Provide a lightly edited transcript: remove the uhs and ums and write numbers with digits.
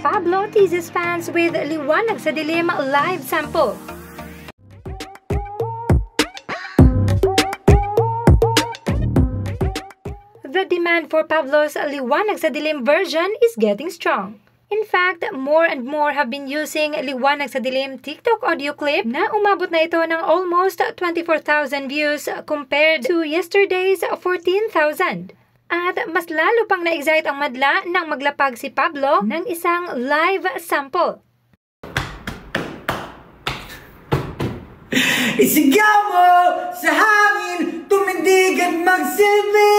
Pablo teases fans with Liwanag sa Dilim live sample. The demand for Pablo's Liwanag sa Dilim version is getting strong. In fact, more and more have been using Liwanag sa Dilim TikTok audio clip na umabot na ito ng almost 24,000 views compared to yesterday's 14,000. At mas lalo pang na-excite ang madla nang maglapag si Pablo ng isang live sample. Isigaw mo sa hangin, tumindig at magsilbi.